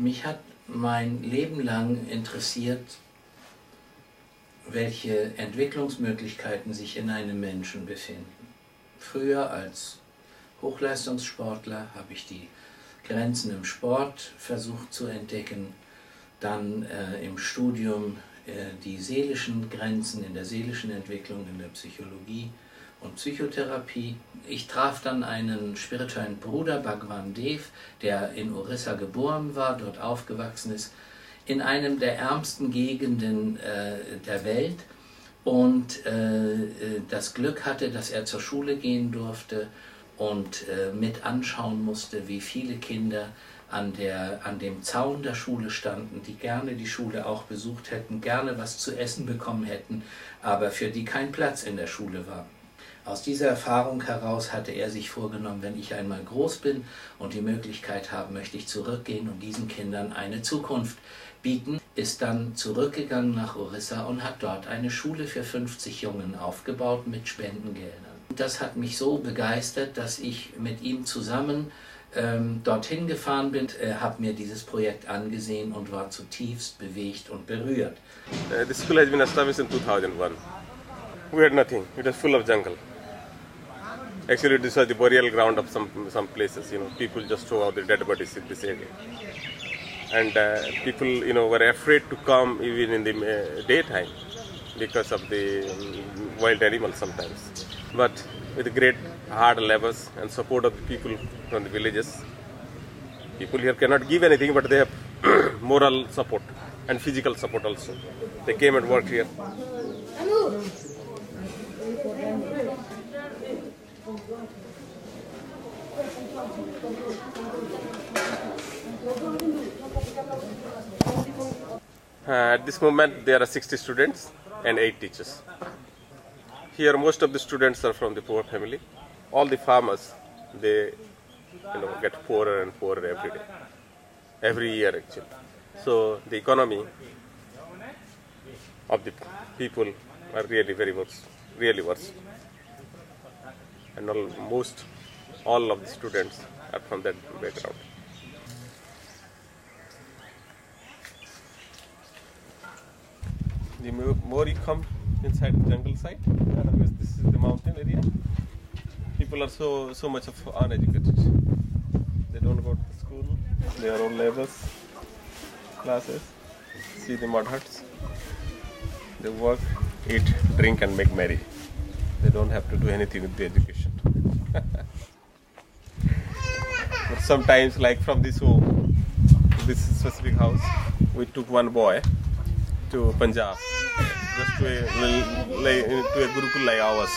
Mich hat mein Leben lang interessiert, welche Entwicklungsmöglichkeiten sich in einem Menschen befinden. Früher als Hochleistungssportler habe ich die Grenzen im Sport versucht zu entdecken, dann im Studium die seelischen Grenzen in der seelischen Entwicklung, in der Psychologie und Psychotherapie. Ich traf dann einen spirituellen Bruder, Bhagwan Dev, der in Orissa geboren war, dort aufgewachsen ist, in einem der ärmsten Gegenden der Welt und das Glück hatte, dass er zur Schule gehen durfte und mit anschauen musste, wie viele Kinder an dem Zaun der Schule standen, die gerne die Schule auch besucht hätten, gerne was zu essen bekommen hätten, aber für die kein Platz in der Schule war. Aus dieser Erfahrung heraus hatte er sich vorgenommen, wenn ich einmal groß bin und die Möglichkeit habe, möchte ich zurückgehen und diesen Kindern eine Zukunft bieten, ist dann zurückgegangen nach Orissa und hat dort eine Schule für 50 Jungen aufgebaut mit Spendengeldern. Das hat mich so begeistert, dass ich mit ihm zusammen dorthin gefahren bin, habe mir dieses Projekt angesehen und war zutiefst bewegt und berührt. The school has been established in 2001. We had nothing. It was full of jungle. Actually, this was the burial ground of some places. People just throw out the dead bodies in this area, and people, were afraid to come even in the daytime because of the wild animals sometimes. But with great hard labors and support of the people from the villages, people here cannot give anything, but they have moral support and physical support also. They came and worked here. At this moment, there are 60 students and 8 teachers. Here, most of the students are from the poor family. All the farmers, they get poorer and poorer every day, every year actually. So the economy of the people are really very worse, really worse. And almost all of the students are from that background. The more you come inside the jungle side, because this is the mountain area, people are so much of uneducated. They don't go to school, they are on labors, classes, see the mud huts. They work, eat, drink and make merry. They don't have to do anything with the education. But sometimes, like from this home, this specific house, we took one boy to Punjab, just to a Gurukul like ours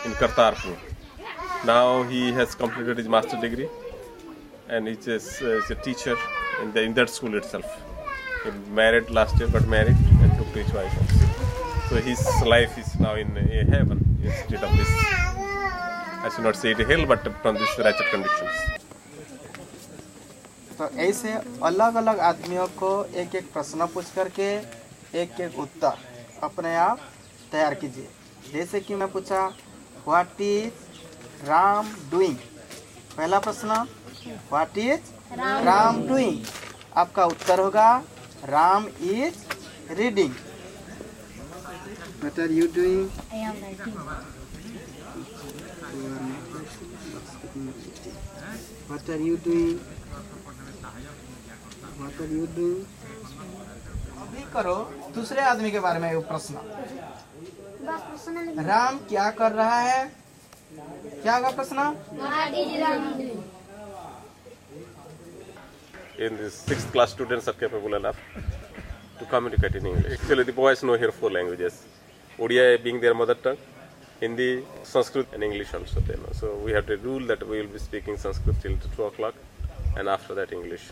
in Kartarpur. Now he has completed his master's degree and he is a teacher in that school itself. He married last year, got married and took his wife also. So his life is now in a heaven instead of this, I should not say it hell, but from these wretched conditions. तो ऐसे अलग अलग आदमियों को एक एक प्रश्न पूछ करके एक एक उत्तर अपने आप तैयार कीजिए। जैसे कि मैं पूछा व्हाट इज राम डूइंग, पहला प्रश्न व्हाट इज राम डूइंग, आपका उत्तर होगा Ram is reading. What are you doing? I am writing. What are you doing? What are you doing? अभी करो दूसरे आदमी के बारे में एक प्रश्न। बस प्रश्न लिखो। राम क्या कर रहा है? क्या होगा प्रश्न? What is Ram doing? In the 6th class, students are capable enough to communicate in English. Actually, the boys know here 4 languages. Odia being their mother tongue, Hindi, Sanskrit and English also they know. So we have the rule that we will be speaking Sanskrit till 2 o'clock and after that English.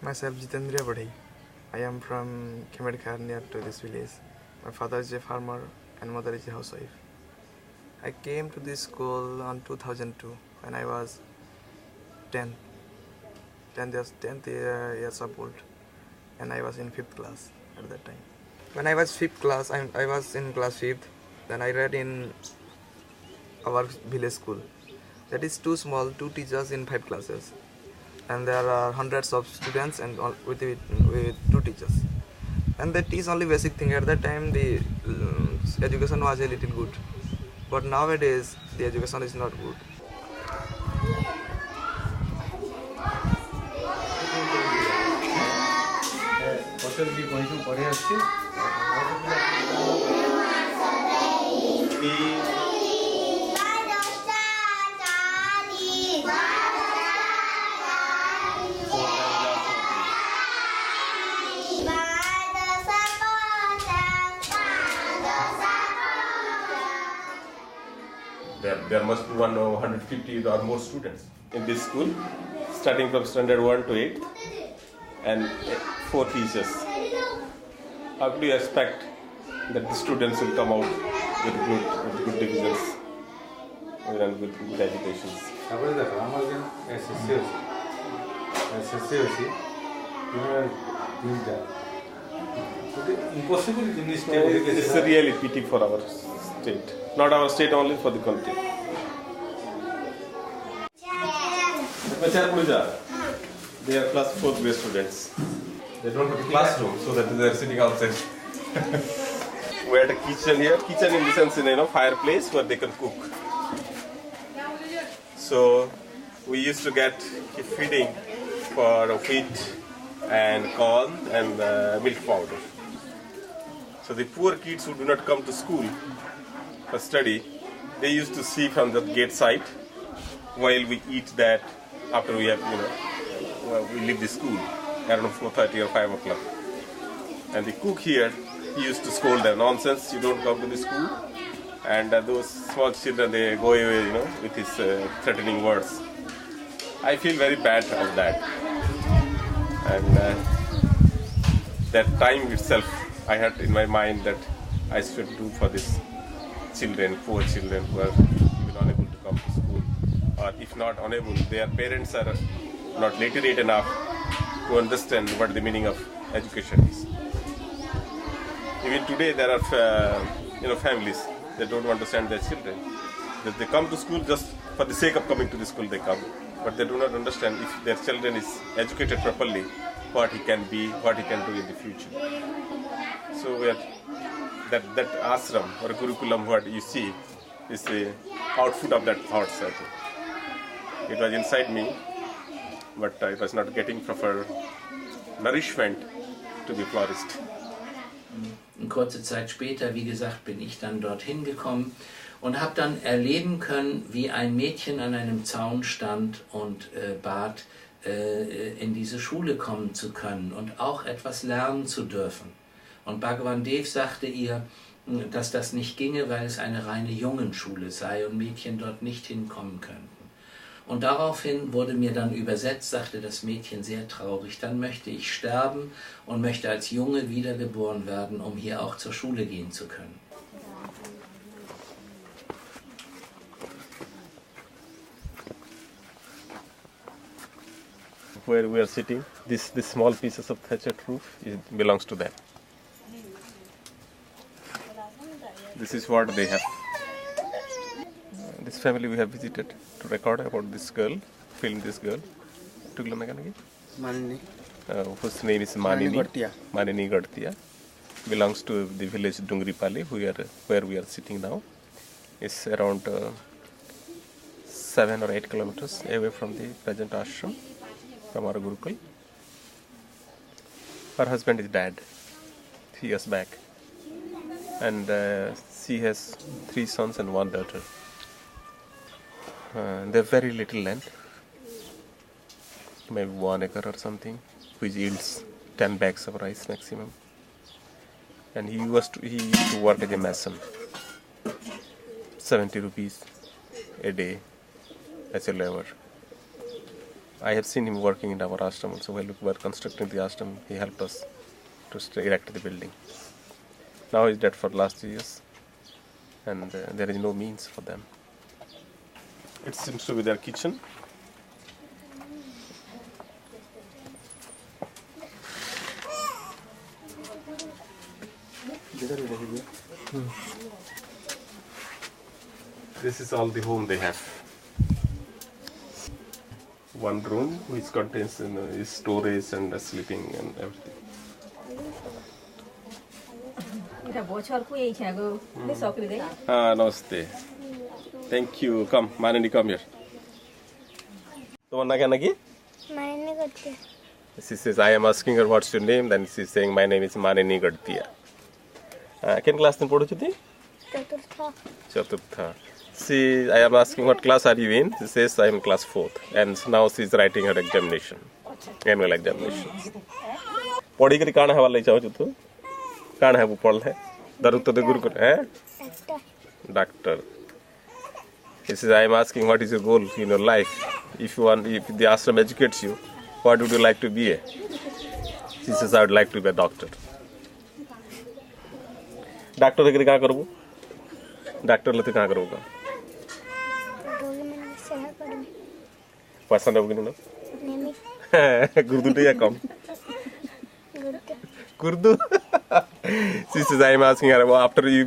Myself Jitendra Badhai. I am from Khemedkhar near to this village. My father is a farmer and mother is a housewife. I came to this school on 2002 when I was 10 years old and I was in 5th class at that time. When I was 5th class, I was in class 5th, then I read in our village school. That is too small, 2 teachers in 5 classes. and there are hundreds of students and with 2 teachers, and they teach only basic thing. At that time the education was a little good, but nowadays the education is not good. There must be 150 or more students in this school, starting from standard 1 to 8, and 4 teachers. How do you expect that the students will come out with good divisions and with good educations? It's a really pity for our state. Not our state only, for the country. They are class 4th grade students. They don't have a classroom, so that they are sitting outside. We had a kitchen here. Kitchen in the sense, fireplace where they can cook. So we used to get feeding for wheat and corn and milk powder. So the poor kids who do not come to school for study, they used to see from the gate side while we eat that after we have, we leave the school around 4:30 or 5 o'clock. And the cook here, he used to scold them, nonsense, you don't come to the school. And those small children, they go away, with his threatening words. I feel very bad of that. And that time itself, I had in my mind that I should do for these children, poor children who are even unable to come to school. Or if not unable, their parents are not literate enough to understand what the meaning of education is. Even today there are families that don't want to send their children. That they come to school just for the sake of coming to the school they come. But they do not understand if their children is educated properly, what he can be, what he can do in the future. So we are, that ashram or curriculum what you see is the output of that thoughts, I think. It was inside me, but I was not getting proper nourishment to be flourished. Kurze Zeit später, wie gesagt, bin ich dann dorthin gekommen und habe dann erleben können, wie ein Mädchen an einem Zaun stand und bat, in diese Schule kommen zu können und auch etwas lernen zu dürfen. Und Bhagavan Dev sagte ihr, dass das nicht ginge, weil es eine reine Jungenschule sei und Mädchen dort nicht hinkommen könnten. Und daraufhin wurde mir dann übersetzt, sagte das Mädchen sehr traurig, dann möchte ich sterben und möchte als Junge wiedergeboren werden, um hier auch zur Schule gehen zu können. Where we are sitting, this small pieces of thatched roof belongs to them. This is what they have. This family we have visited to record about this girl, film this girl. Manini. Whose name is Manini Gartia. Belongs to the village Dungripali, where we are sitting now. It's around 7 or 8 kilometers away from the present ashram, from our Gurukul. Her husband is dead 3 years back, and she has 3 sons and 1 daughter. They have very little land, maybe 1 acre or something, which yields 10 bags of rice maximum. And he used to work as a mason, 70 rupees a day as a labor. I have seen him working in our ashram also. While we were constructing the ashram, he helped us to erect the building. Now he's dead for the last 3 years, and there is no means for them. It seems to be their kitchen. This is all the home they have. one room which contains storage and sleeping and everything. Namaste. Thank you. Come, Manini, come here. Manini Gadtiya. She says, I am asking her what's your name, then she's saying, my name is Manini Gadtiya. Can class then photo chuti? Chaturtha. Chaturtha. I am asking what class are you in? She says, I am in class 4th. And now she's writing her examination, annual examinations. पढ़ी करी काना है वाला इच्छा हो चुतो काना है वो पढ़ ले दरुत तो गुरु कर हैं doctor. He says, I am asking what is your goal in your life? If the ashram educates you, what would you like to be? She says, I would like to be a doctor. Doctor लेकर क्या करोगे? Doctor लेकर क्या करोगे? पसंद है वो किन्होंने? गुर्दू तो या कम? Gurdu. She says, I am asking her, well, after you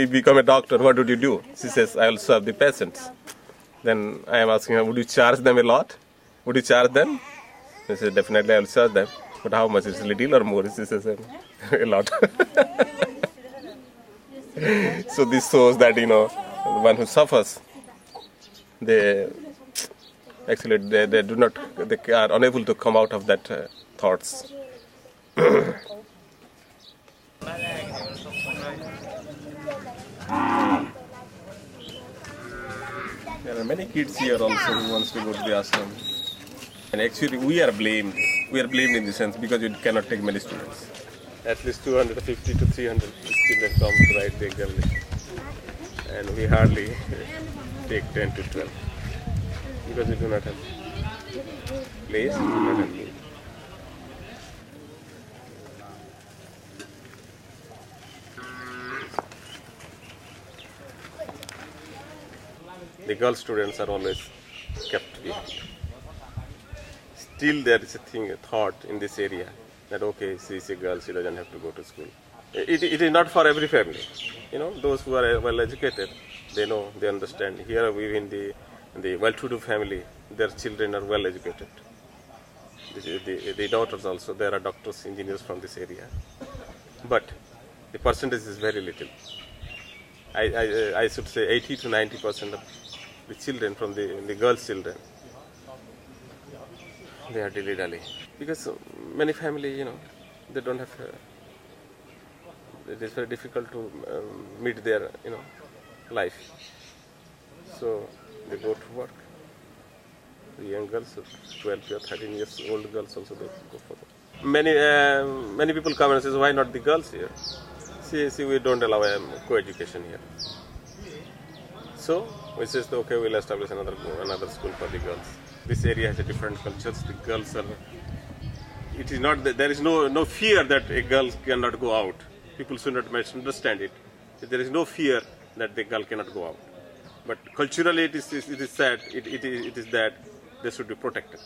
become a doctor, what would you do? She says, I will serve the patients. Then I am asking her, would you charge them a lot? Would you charge them? She says, definitely I will charge them. But how much? Is it little or more? She says, a lot. So this shows that, the one who suffers, they are unable to come out of that thoughts. There are many kids here also who wants to go to the ashram. And actually we are blamed. We are blamed in the sense because we cannot take many students. At least 250 to 300 students come to write the examination. And we hardly take 10 to 12. Because we do not have place, we do not have means. The girl students are always kept behind. Still there is a thought in this area that okay, she is a girl, she doesn't have to go to school. It is not for every family. Those who are well educated, they know, they understand. Here we in the well-to-do family, their children are well educated. The daughters also, there are doctors, engineers from this area. But the percentage is very little. I should say 80 to 90% of the children from the girls' children, they are dilly-dally. Because many family, they don't have, it is very difficult to meet their, life. So they go to work. The young girls, 12 or 13 years old girls also, they go for that. Many people come and say, why not the girls here? See, we don't allow co-education here. So we say, okay, we'll establish another school for the girls. This area has a different cultures. The girls are. It is not that there is no fear that a girl cannot go out. People should not misunderstand it. There is no fear that the girl cannot go out. But culturally, it is said it is that they should be protected.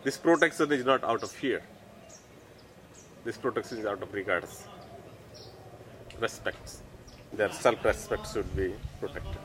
This protection is not out of fear. This protection is out of regards, respect. Their self-respect should be protected.